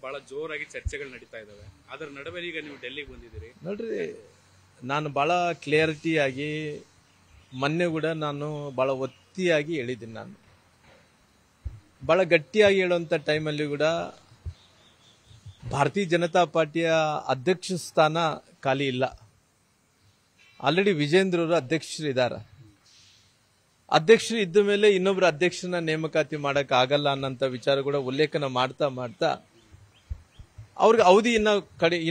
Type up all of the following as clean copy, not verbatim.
ಬಹಳ ಜೋರಾಗಿ ಚರ್ಚೆಗಳು ನಡೀತಾ ಇದಾವೆ. ಅದರ ನಡುವೆ ಈಗ ನೀವು ಡೆಲ್ಲಿಗೆ ಬಂದಿದ್ದೀರಿ. ನೋಡ್ರಿ, ನಾನು ಬಹಳ ಕ್ಲಿಯರಿಟಿಯಾಗಿ ಮೊನ್ನೆ ಕೂಡ ನಾನು ಬಹಳ ಒತ್ತಿಯಾಗಿ ಹೇಳಿದ್ದೀನಿ. ನಾನು ಬಹಳ ಗಟ್ಟಿಯಾಗಿ ಹೇಳುವಂತ ಟೈಮಲ್ಲಿ ಕೂಡ ಭಾರತೀಯ ಜನತಾ ಪಾರ್ಟಿಯ ಅಧ್ಯಕ್ಷ ಸ್ಥಾನ ಖಾಲಿ ಇಲ್ಲ. ಆಲ್ರೆಡಿ ವಿಜೇಂದ್ರವರು ಅಧ್ಯಕ್ಷರಿದ್ದಾರೆ. ಅಧ್ಯಕ್ಷರು ಇದ್ದ ಮೇಲೆ ಇನ್ನೊಬ್ರು ಅಧ್ಯಕ್ಷರನ್ನ ನೇಮಕಾತಿ ಮಾಡಕ್ ಆಗಲ್ಲ ಅನ್ನೋಂಥ ವಿಚಾರ ಕೂಡ ಉಲ್ಲೇಖನ ಮಾಡ್ತಾ ಮಾಡ್ತಾ ಅವ್ರಿಗೆ ಅವಧಿ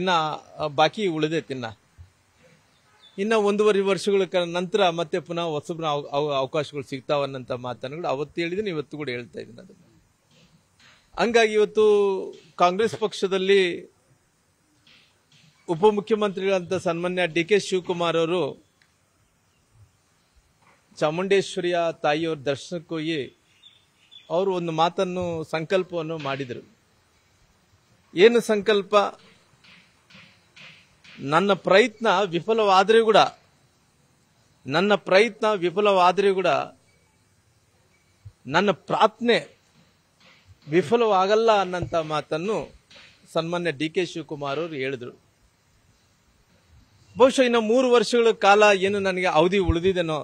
ಇನ್ನ ಬಾಕಿ ಉಳಿದೈತಿ. ಇನ್ನ 1.5 ವರ್ಷಗಳ ನಂತರ ಮತ್ತೆ ಪುನಃ ಹೊಸಬ್ರ ಅವಕಾಶಗಳು ಸಿಗ್ತಾವನ್ನಂತ ಮಾತನ್ನು ಕೂಡ ಅವತ್ತು ಹೇಳಿದ್ದೀನಿ, ಇವತ್ತು ಕೂಡ ಹೇಳ್ತಾ ಇದ್ದೀನಿ ಅದನ್ನ. ಹಂಗಾಗಿ ಇವತ್ತು ಕಾಂಗ್ರೆಸ್ ಪಕ್ಷದಲ್ಲಿ ಉಪಮುಖ್ಯಮಂತ್ರಿಗಳಂತ ಸನ್ಮಾನ್ಯ ಡಿ ಕೆ ಶಿವಕುಮಾರ್ ಅವರು ಚಾಮುಂಡೇಶ್ವರಿಯ ತಾಯಿಯವ್ರ ದರ್ಶನಕ್ಕೆ ಹೋಗಿ ಅವರು ಒಂದು ಮಾತನ್ನು ಸಂಕಲ್ಪವನ್ನು ಮಾಡಿದರು. ಏನು ಸಂಕಲ್ಪ? ನನ್ನ ಪ್ರಯತ್ನ ವಿಫಲವಾದರೂ ಕೂಡ ನನ್ನ ಪ್ರಾರ್ಥನೆ ವಿಫಲವಾಗಲ್ಲ ಅನ್ನಂತ ಮಾತನ್ನು ಸನ್ಮಾನ್ಯ ಡಿ ಕೆ ಶಿವಕುಮಾರ್ ಅವರು ಹೇಳಿದ್ರು. ಬಹುಶಃ ಇನ್ನು 3 ವರ್ಷಗಳ ಕಾಲ ಏನು ನನಗೆ ಅವಧಿ ಉಳಿದಿದೆನೋ,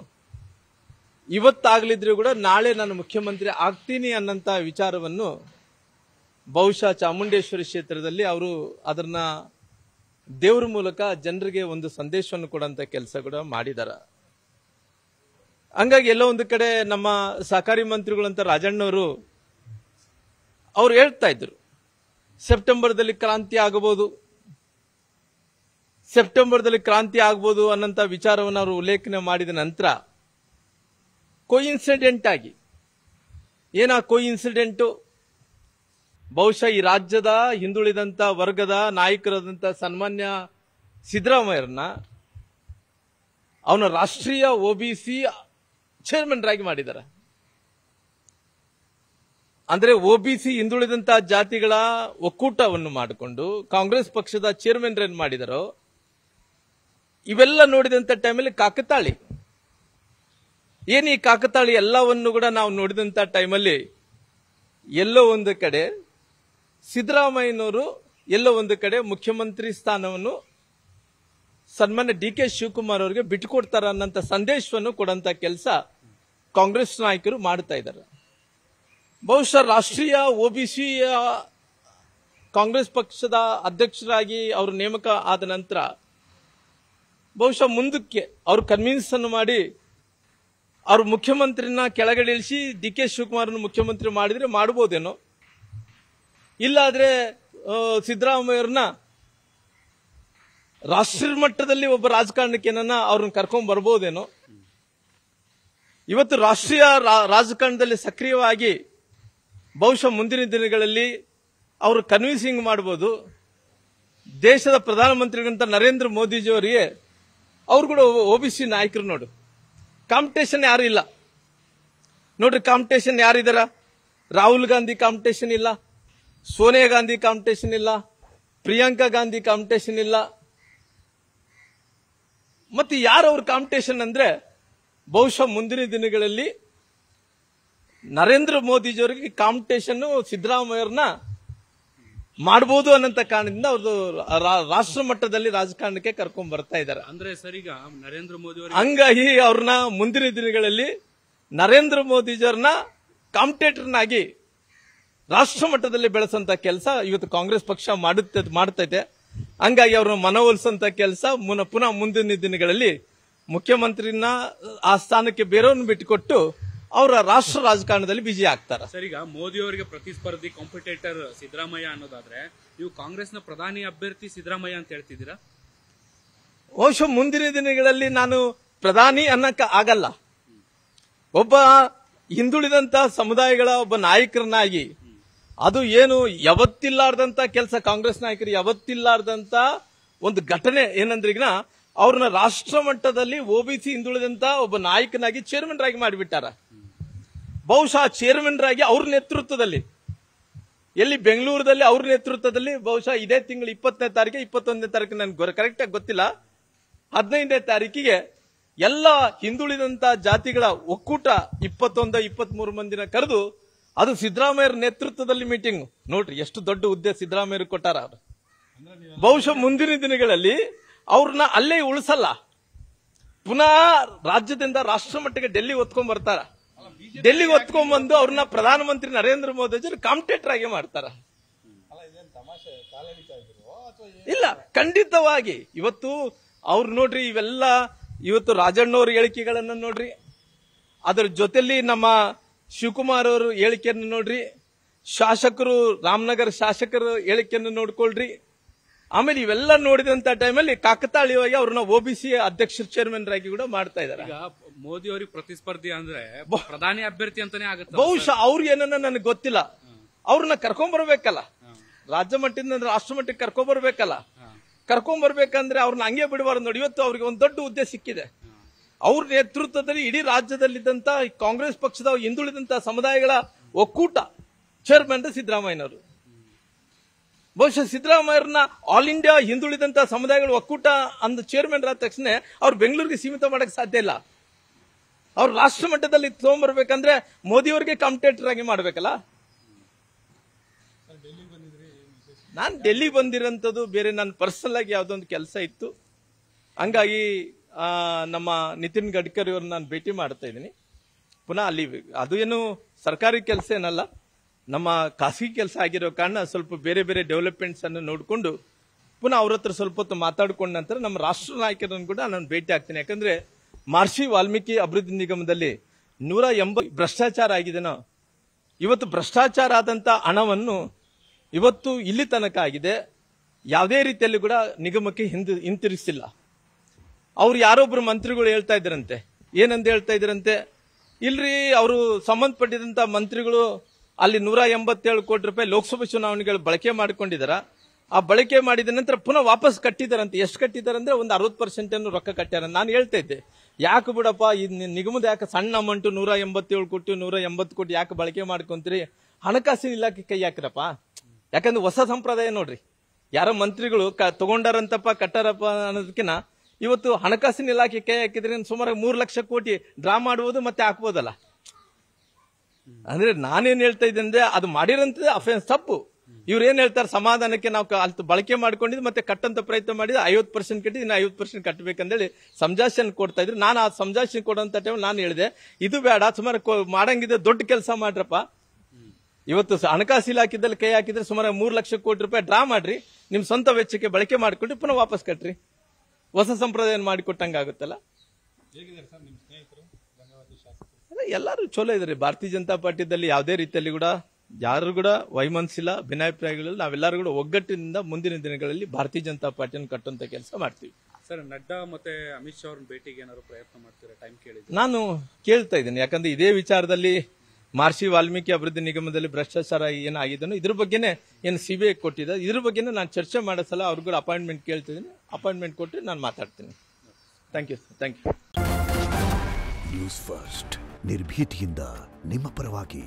ಇವತ್ತಾಗಲಿದ್ರು ಕೂಡ ನಾಳೆ ನಾನು ಮುಖ್ಯಮಂತ್ರಿ ಆಗ್ತೀನಿ ಅನ್ನಂತ ವಿಚಾರವನ್ನು ಬಹುಶಃ ಚಾಮುಂಡೇಶ್ವರಿ ಕ್ಷೇತ್ರದಲ್ಲಿ ಅವರು ಅದನ್ನ ದೇವರ ಮೂಲಕ ಜನರಿಗೆ ಒಂದು ಸಂದೇಶವನ್ನು ಕೊಡುವಂತ ಕೆಲಸ ಕೂಡ ಮಾಡಿದಾರ. ಹಂಗಾಗಿ ಎಲ್ಲೋ ಒಂದು ಕಡೆ ನಮ್ಮ ಸಹಕಾರಿ ಮಂತ್ರಿಗಳಂತ ರಾಜಣ್ಣವರು ಅವ್ರು ಹೇಳ್ತಾ ಇದ್ರು, ಸೆಪ್ಟೆಂಬರ್ದಲ್ಲಿ ಕ್ರಾಂತಿ ಆಗಬಹುದು ಅನ್ನಂತ ವಿಚಾರವನ್ನು ಅವರು ಉಲ್ಲೇಖನೆ ಮಾಡಿದ ನಂತರ ಕೋಇನ್ಸಿಡೆಂಟ್ ಆಗಿ ಕೋಇನ್ಸಿಡೆಂಟು ಬಹುಶಃ ಈ ರಾಜ್ಯದ ಹಿಂದುಳಿದಂತ ವರ್ಗದ ನಾಯಕರಾದಂತ ಸನ್ಮಾನ್ಯ ಸಿದ್ದರಾಮಯ್ಯರನ್ನ ಅವನ ರಾಷ್ಟ್ರೀಯ ಒಬಿಸಿ ಚೇರ್ಮನ್ ಆಗಿ ಮಾಡಿದ್ದಾರೆ. ಅಂದ್ರೆ ಒಬಿಸಿ ಹಿಂದುಳಿದಂತ ಜಾತಿಗಳ ಒಕ್ಕೂಟವನ್ನು ಮಾಡಿಕೊಂಡು ಕಾಂಗ್ರೆಸ್ ಪಕ್ಷದ ಚೇರ್ಮನ್ ಏನ್ ಮಾಡಿದಾರೋ ಇವೆಲ್ಲ ನೋಡಿದಂತ ಟೈಮಲ್ಲಿ ಕಾಕತಾಳಿ ಈ ಕಾಕತಾಳಿ ಎಲ್ಲವನ್ನು ಕೂಡ ನಾವು ನೋಡಿದಂತ ಟೈಮಲ್ಲಿ ಎಲ್ಲೋ ಒಂದು ಕಡೆ ಸಿದ್ದರಾಮಯ್ಯನವರು ಎಲ್ಲೋ ಒಂದು ಕಡೆ ಮುಖ್ಯಮಂತ್ರಿ ಸ್ಥಾನವನ್ನು ಸನ್ಮಾನ್ಯ ಡಿ ಕೆ ಶಿವಕುಮಾರ್ ಅವರಿಗೆ ಬಿಟ್ಟುಕೊಡ್ತಾರ ಅನ್ನಂತ ಸಂದೇಶವನ್ನು ಕೊಡಂತ ಕೆಲಸ ಕಾಂಗ್ರೆಸ್ ನಾಯಕರು ಮಾಡ್ತಾ ಇದ್ದಾರೆ. ಬಹುಶಃ ರಾಷ್ಟ್ರೀಯ ಒಬಿಸಿ ಕಾಂಗ್ರೆಸ್ ಪಕ್ಷದ ಅಧ್ಯಕ್ಷರಾಗಿ ಅವರು ನೇಮಕ ಆದ ನಂತರ ಬಹುಶಃ ಮುಂದಕ್ಕೆ ಅವರು ಕನ್ವಿನ್ಸ್ ಅನ್ನು ಮಾಡಿ ಅವರು ಮುಖ್ಯಮಂತ್ರಿನ ಕೆಳಗಡೆ ಇಳಿಸಿ ಡಿ ಕೆ ಶಿವಕುಮಾರ್ ಮುಖ್ಯಮಂತ್ರಿ ಮಾಡಿದ್ರೆ ಮಾಡಬಹುದೇನೋ, ಇಲ್ಲಾದ್ರೆ ಸಿದ್ದರಾಮಯ್ಯವ್ರನ್ನ ರಾಷ್ಟ್ರೀಯ ಮಟ್ಟದಲ್ಲಿ ಒಬ್ಬ ರಾಜಕಾರಣಕ್ಕೆ ಅವ್ರನ್ನ ಕರ್ಕೊಂಡ್ ಬರ್ಬೋದೇನೋ. ಇವತ್ತು ರಾಷ್ಟ್ರೀಯ ರಾಜಕಾರಣದಲ್ಲಿ ಸಕ್ರಿಯವಾಗಿ ಬಹುಶಃ ಮುಂದಿನ ದಿನಗಳಲ್ಲಿ ಅವರು ಕನ್ವಿನ್ಸಿಂಗ್ ಮಾಡಬಹುದು. ದೇಶದ ಪ್ರಧಾನಮಂತ್ರಿಗಳಂತ ನರೇಂದ್ರ ಮೋದಿಜಿಯವರಿಗೆ ಅವ್ರು ಕೂಡ ಒಬಿಸಿ ನಾಯಕರು. ನೋಡು, ಕಾಂಪಿಟೇಷನ್ ಯಾರು ಇಲ್ಲ ನೋಡ್ರಿ. ಕಾಂಪಿಟೇಷನ್ ಯಾರಿದಾರ? ರಾಹುಲ್ ಗಾಂಧಿ ಕಾಂಪಿಟೇಷನ್ ಇಲ್ಲ, ಸೋನಿಯಾ ಗಾಂಧಿ ಕಾಂಪಿಟೇಷನ್ ಇಲ್ಲ, ಪ್ರಿಯಾಂಕಾ ಗಾಂಧಿ ಕಾಂಪಿಟೇಷನ್ ಇಲ್ಲ. ಮತ್ತೆ ಯಾರು ಅವ್ರ ಕಾಂಪಿಟೇಷನ್ ಅಂದ್ರೆ ಬಹುಶಃ ಮುಂದಿನ ದಿನಗಳಲ್ಲಿ ನರೇಂದ್ರ ಮೋದಿಜಿಯವರಿಗೆ ಕಾಂಪಿಟೇಷನ್ ಸಿದ್ದರಾಮಯ್ಯವ್ರನ್ನ ಮಾಡಬಹುದು ಅನ್ನಂತ ಕಾರಣದಿಂದ ಅವ್ರದ್ದು ರಾಷ್ಟ್ರ ಮಟ್ಟದಲ್ಲಿ ರಾಜಕಾರಣಕ್ಕೆ ಕರ್ಕೊಂಡ್ ಬರ್ತಾ ಇದ್ದಾರೆ. ಅಂದ್ರೆ ಸರ್, ಈಗ ನರೇಂದ್ರ ಮೋದಿ ಹಂಗಾಗಿ ಅವ್ರನ್ನ ಮುಂದಿನ ದಿನಗಳಲ್ಲಿ ನರೇಂದ್ರ ಮೋದಿಜಿಯವ್ರನ್ನ ಕಾಂಪಿಟೇಟರ್ನಾಗಿ ರಾಷ್ಟ್ರ ಮಟ್ಟದಲ್ಲಿ ಬೆಳೆಸಂತ ಕೆಲಸ ಇವತ್ತು ಕಾಂಗ್ರೆಸ್ ಪಕ್ಷ ಮಾಡುತ್ತೈತೆ. ಹಂಗಾಗಿ ಅವ್ರನ್ನ ಮನವೊಲಿಸಂತ ಕೆಲಸ ಪುನಃ ಮುಂದಿನ ದಿನಗಳಲ್ಲಿ ಮುಖ್ಯಮಂತ್ರಿನ ಆ ಸ್ಥಾನಕ್ಕೆ ಬೇರೆಯವ್ರನ್ನ ಬಿಟ್ಟುಕೊಟ್ಟು ಅವರ ರಾಷ್ಟ್ರ ರಾಜಕಾರಣದಲ್ಲಿ ಬಿಜಿ ಆಗ್ತಾರೆ. ಸರ್, ಈಗ ಮೋದಿ ಅವರಿಗೆ ಪ್ರತಿಸ್ಪರ್ಧಿ ಕಾಂಪಿಟೇಟರ್ ಸಿದ್ದರಾಮಯ್ಯ ಅನ್ನೋದಾದ್ರೆ ನೀವು ಕಾಂಗ್ರೆಸ್ನ ಪ್ರಧಾನಿ ಅಭ್ಯರ್ಥಿ ಸಿದ್ದರಾಮಯ್ಯ ಅಂತ ಹೇಳ್ತಿದ್ದೀರಾ? ಬಹುಶಃ ಮುಂದಿನ ದಿನಗಳಲ್ಲಿ ನಾನು ಪ್ರಧಾನಿ ಅನ್ನಕ್ಕ ಆಗಲ್ಲ. ಒಬ್ಬ ಹಿಂದುಳಿದಂತ ಸಮುದಾಯಗಳ ಒಬ್ಬ ನಾಯಕರನ್ನಾಗಿ ಅದು ಏನು ಯಾವತ್ತಿಲ್ಲಾರ್ದಂತ ಕೆಲಸ, ಕಾಂಗ್ರೆಸ್ ನಾಯಕರು ಯಾವತ್ತಿಲ್ಲಾರ್ದಂತ ಒಂದು ಘಟನೆ ಏನಂದ್ರೆ ಈಗ ಅವ್ರನ್ನ ರಾಷ್ಟ್ರ ಮಟ್ಟದಲ್ಲಿ ಒಬಿಸಿ ಹಿಂದುಳಿದಂತ ಒಬ್ಬ ನಾಯಕನಾಗಿ ಚೇರ್ಮನ್ ಆಗಿ ಮಾಡಿಬಿಟ್ಟಾರ. ಬಹುಶಃ ಚೇರ್ಮನ್ ಆಗಿ ಅವ್ರ ನೇತೃತ್ವದಲ್ಲಿ ಎಲ್ಲಿ ಬೆಂಗಳೂರಲ್ಲಿ ಅವ್ರ ನೇತೃತ್ವದಲ್ಲಿ ಬಹುಶಃ ಇದೇ ತಿಂಗಳು 20ನೇ ತಾರೀಕು 21ನೇ ತಾರೀಕು ನನ್ಗೆ ಕರೆಕ್ಟ್ ಆಗಿ ಗೊತ್ತಿಲ್ಲ, 15ನೇ ತಾರೀಕಿಗೆ ಎಲ್ಲ ಹಿಂದುಳಿದಂತ ಜಾತಿಗಳ ಒಕ್ಕೂಟ 21-23 ಮಂದಿನ ಕರೆದು ಅದು ಸಿದ್ದರಾಮಯ್ಯರ ನೇತೃತ್ವದಲ್ಲಿ ಮೀಟಿಂಗ್. ನೋಡ್ರಿ ಎಷ್ಟು ದೊಡ್ಡ ಹುದ್ದೆ ಸಿದ್ದರಾಮಯ್ಯರು ಕೊಟ್ಟಾರ ಅವರು. ಬಹುಶಃ ಮುಂದಿನ ದಿನಗಳಲ್ಲಿ ಅವ್ರನ್ನ ಅಲ್ಲೇ ಉಳಿಸಲ್ಲ, ಪುನಃ ರಾಜ್ಯದಿಂದ ರಾಷ್ಟ್ರ ಮಟ್ಟಿಗೆ ಡೆಲ್ಲಿ ಹೊತ್ಕೊಂಡ್ ಬರ್ತಾರ. ಡೆಲ್ಲಿಗೆ ಹೊತ್ಕೊಂಡ್ ಬಂದು ಅವ್ರನ್ನ ಪ್ರಧಾನಮಂತ್ರಿ ನರೇಂದ್ರ ಮೋದಿ ಕಾಂಪಿಟೇಟರ್ ಆಗಿ ಮಾಡ್ತಾರ. ಇಲ್ಲ, ಖಂಡಿತವಾಗಿ ಇವತ್ತು ಅವ್ರು ನೋಡ್ರಿ, ಇವೆಲ್ಲ ಇವತ್ತು ರಾಜಣ್ಣವ್ರ ಹೇಳಿಕೆಗಳನ್ನ ನೋಡ್ರಿ, ಅದರ ಜೊತೆಲಿ ನಮ್ಮ ಶಿವಕುಮಾರ್ ಅವರು ಹೇಳಿಕೆಯನ್ನು ನೋಡ್ರಿ, ಶಾಸಕರು ರಾಮನಗರ ಶಾಸಕರ ಹೇಳಿಕೆಯನ್ನು ನೋಡ್ಕೊಳ್ರಿ. ಆಮೇಲೆ ಇವೆಲ್ಲ ನೋಡಿದಂತ ಟೈಮಲ್ಲಿ ಕಾಕತಾಳೀಯವಾಗಿ ಅವ್ರನ್ನ OBC ಅಧ್ಯಕ್ಷ ಚೇರ್ಮನ್ ಆಗಿ ಕೂಡ ಮಾಡ್ತಾ ಇದಾರೆ. ಈಗ ಮೋದಿ ಅವರಿಗೆ ಪ್ರತಿಸ್ಪರ್ಧಿ ಅಂದ್ರೆ ಪ್ರಧಾನಿ ಅಭ್ಯರ್ಥಿ ಅಂತಾನೆ ಆಗುತ್ತೆ. ಬಹುಶಃ ಅವ್ರು ಏನನ್ನ ನನಗೆ ಗೊತ್ತಿಲ್ಲ, ಅವ್ರನ್ನ ಕರ್ಕೊಂಡ್ ಬರ್ಬೇಕಲ್ಲ, ರಾಜ್ಯ ಮಟ್ಟದಿಂದ ರಾಷ್ಟ್ರ ಮಟ್ಟಕ್ಕೆ ಕರ್ಕೊಂಡ್ ಬರ್ಬೇಕಲ್ಲ. ಕರ್ಕೊಂಡ್ ಬರ್ಬೇಕಂದ್ರೆ ಅವ್ರನ್ನ ಹಂಗೆ ಬಿಡಬಾರ್ದು ನೋಡಿ. ಇವತ್ತು ಅವ್ರಿಗೆ ಒಂದು ದೊಡ್ಡ ಹುದ್ದೆ ಸಿಕ್ಕಿದೆ. ಅವ್ರ ನೇತೃತ್ವದಲ್ಲಿ ಇಡೀ ರಾಜ್ಯದಲ್ಲಿದ್ದಂತ ಕಾಂಗ್ರೆಸ್ ಪಕ್ಷದ ಹಿಂದುಳಿದಂತ ಸಮುದಾಯಗಳ ಒಕ್ಕೂಟ ಚೇರ್ಮನ್ ಸಿದ್ದರಾಮಯ್ಯನವರು. ಬಹುಶಃ ಸಿದ್ದರಾಮಯ್ಯರನ್ನ ಆಲ್ ಇಂಡಿಯಾ ಹಿಂದುಳಿದಂತ ಸಮುದಾಯಗಳ ಒಕ್ಕೂಟ ಅಂದ ಚೇರ್ಮನ್ ಆದ ತಕ್ಷಣ ಅವ್ರು ಬೆಂಗಳೂರಿಗೆ ಸೀಮಿತ ಮಾಡಕ್ ಸಾಧ್ಯ ಇಲ್ಲ. ಅವ್ರು ರಾಷ್ಟ್ರ ಮಟ್ಟದಲ್ಲಿ ತಗೊಂಡ್ಬರ್ಬೇಕಂದ್ರೆ ಮೋದಿಯವರಿಗೆ ಕಾಂಪಿಟೇಟರ್ ಆಗಿ ಮಾಡ್ಬೇಕಲ್ಲ. ನಾನು ಡೆಲ್ಲಿ ಬಂದಿರೋಂಥದ್ದು ಬೇರೆ, ನನ್ನ ಪರ್ಸನಲ್ ಆಗಿ ಯಾವ್ದೊಂದು ಕೆಲಸ ಇತ್ತು, ಹಂಗಾಗಿ ನಮ್ಮ ನಿತಿನ್ ಗಡ್ಕರಿ ಅವ್ರನ್ನ ನಾನು ಭೇಟಿ ಮಾಡ್ತಾ ಇದ್ದೀನಿ. ಪುನಃ ಅಲ್ಲಿ ಅದು ಏನು ಸರ್ಕಾರಿ ಕೆಲಸ ಏನಲ್ಲ, ನಮ್ಮ ಖಾಸಗಿ ಕೆಲಸ ಆಗಿರೋ ಕಾರಣ ಸ್ವಲ್ಪ ಬೇರೆ ಬೇರೆ ಡೆವಲಪ್ಮೆಂಟ್ಸ್ ಅನ್ನು ನೋಡಿಕೊಂಡು ಪುನಃ ಅವ್ರ ಹತ್ರ ಸ್ವಲ್ಪ ಹೊತ್ತು ಮಾತಾಡ್ಕೊಂಡ ನಂತರ ನಮ್ಮ ರಾಷ್ಟ್ರ ನಾಯಕರನ್ನು ಕೂಡ ನಾನು ಭೇಟಿ ಆಗ್ತೀನಿ. ಯಾಕಂದ್ರೆ ಮಹರ್ಷಿ ವಾಲ್ಮೀಕಿ ಅಭಿವೃದ್ಧಿ ನಿಗಮದಲ್ಲಿ 180 ಭ್ರಷ್ಟಾಚಾರ ಆಗಿದೆನೋ, ಇವತ್ತು ಭ್ರಷ್ಟಾಚಾರ ಆದಂತ ಹಣವನ್ನು ಇವತ್ತು ಇಲ್ಲಿ ತನಕ ಆಗಿದೆ, ಯಾವುದೇ ರೀತಿಯಲ್ಲಿ ಕೂಡ ನಿಗಮಕ್ಕೆ ಹಿಂತಿರುಗಿಸಿಲ್ಲ. ಅವ್ರು ಯಾರೊಬ್ರು ಮಂತ್ರಿಗಳು ಹೇಳ್ತಾ ಇದ್ರಂತೆ, ಏನಂತ ಹೇಳ್ತಾ ಇದ್ರಂತೆ, ಇಲ್ರಿ ಅವರು ಸಂಬಂಧಪಟ್ಟಿದಂತ ಮಂತ್ರಿಗಳು ಅಲ್ಲಿ 187 ಕೋಟಿ ರೂಪಾಯಿ ಲೋಕಸಭಾ ಚುನಾವಣೆಗಳು ಬಳಕೆ ಮಾಡ್ಕೊಂಡಿದಾರ. ಆ ಬಳಕೆ ಮಾಡಿದ ನಂತರ ಪುನಃ ವಾಪಸ್ ಕಟ್ಟಿದಾರಂತೆ. ಎಷ್ಟು ಕಟ್ಟಿದಾರಂದ್ರೆ ಒಂದು 60% ರೊಕ್ಕ ಕಟ್ಟಾರ. ನಾನು ಹೇಳ್ತಾ ಇದ್ದೆ, ಯಾಕೆ ಬಿಡಪ್ಪ ಈ ನಿಗಮದ ಯಾಕೆ ಸಣ್ಣ ಅಮೌಂಟ್ 187 ಕೋಟಿ 180 ಕೋಟಿ ಯಾಕೆ ಬಳಕೆ ಮಾಡ್ಕೊಂತೀರಿ, ಹಣಕಾಸಿನ ಇಲಾಖೆ ಕೈ ಹಾಕಿರಪ್ಪ. ಯಾಕಂದ್ರೆ ಹೊಸ ಸಂಪ್ರದಾಯ ನೋಡ್ರಿ, ಯಾರೋ ಮಂತ್ರಿಗಳು ತಗೊಂಡಾರಂತಪ್ಪ ಕಟ್ಟಾರಪ್ಪ ಅನ್ನೋದಕ್ಕಿಂತ ಇವತ್ತು ಹಣಕಾಸಿನ ಇಲಾಖೆ ಕೈ ಹಾಕಿದ್ರೆ ಸುಮಾರು 3 ಲಕ್ಷ ಕೋಟಿ ಡ್ರಾ ಮಾಡಬಹುದು ಮತ್ತೆ ಹಾಕ್ಬೋದಲ್ಲ. ಅಂದ್ರೆ ನಾನೇನ್ ಹೇಳ್ತಾ ಇದ್ದೆ ಅಂದ್ರೆ ಅದು ಮಾಡಿರೋಂಥದ್ದು ಅಫೆನ್ಸ್, ತಪ್ಪು. ಇವ್ರು ಏನ್ ಹೇಳ್ತಾರೆ, ಸಮಾಧಾನಕ್ಕೆ ನಾವು ಅಲ್ಲಿ ಬಳಕೆ ಮಾಡ್ಕೊಂಡಿದ್ದು ಮತ್ತೆ ಕಟ್ಟಂತ ಪ್ರಯತ್ನ ಮಾಡಿದ್ರೆ 50% ಕಟ್ಟಿ ಇನ್ನು 50% ಕಟ್ಟಬೇಕಂದೇಳಿ ಸಂಜಾಷಣೆ ಕೊಡ್ತಾ ಇದ್ರು. ನಾನು ಆ ಸಂಜಾಷಣೆ ಕೊಡೋಂತ ಟೈಮ್ ನಾನು ಹೇಳಿದೆ, ಇದು ಬೇಡ, ಸುಮಾರು ಮಾಡಂಗಿದೆ ದೊಡ್ಡ ಕೆಲಸ ಮಾಡ್ರಪ್ಪ. ಇವತ್ತು ಹಣಕಾಸು ಇಲಾಖೆದಲ್ಲಿ ಕೈ ಹಾಕಿದ್ರೆ ಸುಮಾರು 3 ಲಕ್ಷ ಕೋಟಿ ರೂಪಾಯಿ ಡ್ರಾ ಮಾಡ್ರಿ, ನಿಮ್ ಸ್ವಂತ ವೆಚ್ಚಕ್ಕೆ ಬಳಕೆ ಮಾಡ್ಕೊಂಡು ಪುನಃ ವಾಪಸ್ ಕಟ್ರಿ. ಹೊಸ ಸಂಪ್ರದಾಯ ಮಾಡಿಕೊಟ್ಟಂಗಾಗುತ್ತಲ್ಲ. ಎಲ್ಲರೂ ಚಲೋ ಇದ್ರಿ. ಭಾರತೀಯ ಜನತಾ ಪಾರ್ಟಿದಲ್ಲಿ ಯಾವುದೇ ರೀತಿಯಲ್ಲಿ ಕೂಡ ಯಾರು ಕೂಡ ವೈಮನಸ್ಸಿಲ್ಲ, ಭಿನ್ನಾಭಿಪ್ರಾಯಗಳಿಲ್ಲ. ನಾವೆಲ್ಲರೂ ಕೂಡ ಒಗ್ಗಟ್ಟಿನಿಂದ ಮುಂದಿನ ದಿನಗಳಲ್ಲಿ ಭಾರತೀಯ ಜನತಾ ಪಾರ್ಟಿಯನ್ನು ಕಟ್ಟುವಂತ ಕೆಲಸ ಮಾಡ್ತೀವಿ. ಸರ್, ನಡ್ಡಾ ಮತ್ತೆ ಅಮಿತ್ ಶಾ ಅವ್ರನ್ನ ಭೇಟಿಗೆ ಏನಾದ್ರು ಪ್ರಯತ್ನ ಮಾಡ್ತೀರಾ? ಟೈಮ್ ಕೇಳಿದ್ರೆ ನಾನು ಕೇಳ್ತಾ ಇದ್ದೀನಿ. ಯಾಕಂದ್ರೆ ಇದೇ ವಿಚಾರದಲ್ಲಿ ಮಹರ್ಷಿ ವಾಲ್ಮೀಕಿ ಅಭಿವೃದ್ಧಿ ನಿಗಮದಲ್ಲಿ ಭ್ರಷ್ಟಾಚಾರ ಏನಾಗಿದೆನೋ ಇದ್ರ ಬಗ್ಗೆನೇ ಏನು CBI ಕೊಟ್ಟಿದೆ, ಇದ್ರ ಬಗ್ಗೆನೇ ನಾನು ಚರ್ಚೆ ಮಾಡೋ ಸಲ ಅವ್ರಿಗೂ ಕೂಡ ಅಪಾಯಿಂಟ್ಮೆಂಟ್ ಕೇಳ್ತಿದ್ದೀನಿ. ಅಪಾಯಿಂಟ್ಮೆಂಟ್ ಕೊಟ್ಟರೆ ನಾನು ಮಾತಾಡ್ತೀನಿ. Thank you. ನ್ಯೂಸ್ ಫಸ್ಟ್, ನಿರ್ಭೀತಿಯಿಂದ ನಿಮ್ಮ ಪರವಾಗಿ.